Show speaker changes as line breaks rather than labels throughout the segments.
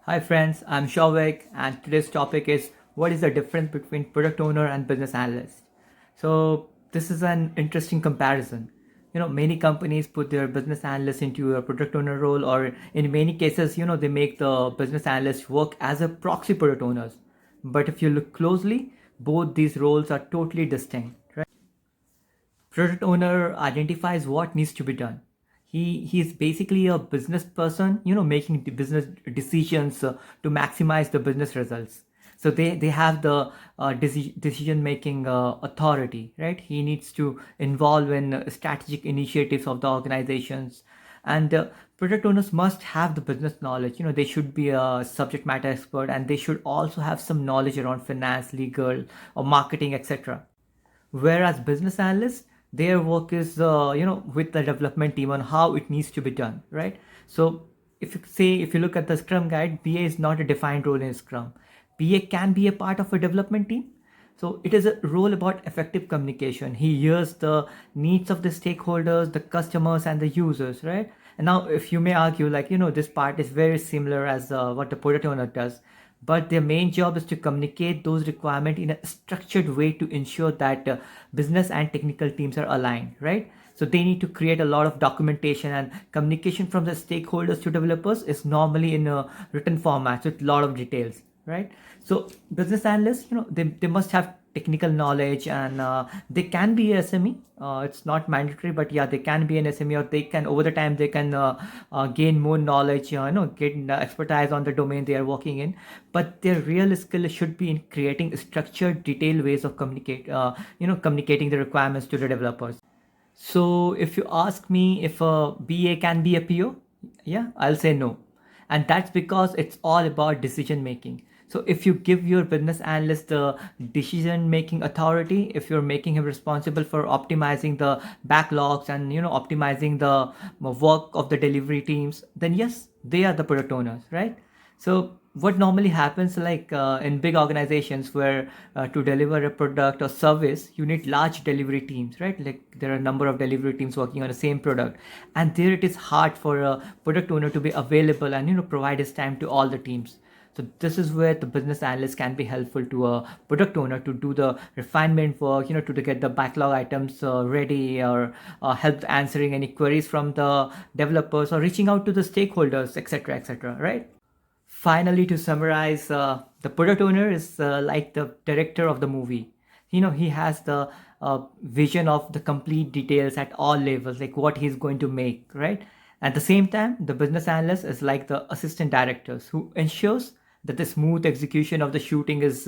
Hi friends, I'm Shavik and today's topic is what is the difference between product owner and business analyst. So this is an interesting comparison. Many companies put their business analyst into a product owner role, or in many cases, they make the business analyst work as a proxy product owners. But if you look closely, both these roles are totally distinct, right? Product owner identifies what needs to be done. He's basically a business person, making the business decisions to maximize the business results. So they have the decision making authority, right? He needs to involve in strategic initiatives of the organizations. And product owners must have the business knowledge. They should be a subject matter expert, and they should also have some knowledge around finance, legal, or marketing, etc. Whereas business analysts, their work is with the development team on how it needs to be done, right? So if you look at the Scrum guide, BA is not a defined role in Scrum. BA can be a part of a development team. So it is a role about effective communication. He hears the needs of the stakeholders, the customers, and the users, right? And now, if you may argue, like, this part is very similar as what the product owner does, but their main job is to communicate those requirements in a structured way to ensure that business and technical teams are aligned, right? So they need to create a lot of documentation, and communication from the stakeholders to developers is normally in a written format with a lot of details, right? So business analysts, they must have technical knowledge, and they can be a SME. It's not mandatory, but yeah, they can be an SME, or they can over the time they can gain more knowledge, get expertise on the domain they are working in. But their real skill should be in creating structured, detailed ways of communicating the requirements to the developers. So if you ask me if a BA can be a PO, yeah, I'll say no. And that's because it's all about decision making. So if you give your business analyst the decision making authority, if you're making him responsible for optimizing the backlogs and optimizing the work of the delivery teams, then yes, they are the product owners, right? So what normally happens, like in big organizations where to deliver a product or service, you need large delivery teams, right? Like there are a number of delivery teams working on the same product, and there it is hard for a product owner to be available and provide his time to all the teams. So this is where the business analyst can be helpful to a product owner to do the refinement work, to get the backlog items ready, or help answering any queries from the developers, or reaching out to the stakeholders, etc., etc., right? Finally, to summarize, the product owner is like the director of the movie. He has the vision of the complete details at all levels, like what he's going to make, right? At the same time, the business analyst is like the assistant directors who ensures that the smooth execution of the shooting is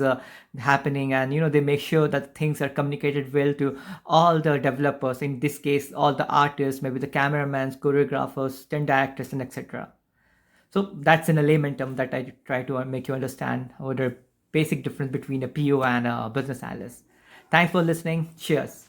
happening, and they make sure that things are communicated well to all the developers, in this case all the artists, maybe the cameramans, choreographers, stunt directors, and etc. So that's in a layman term that I try to make you understand what the basic difference between a PO and a business analyst. Thanks for listening. Cheers.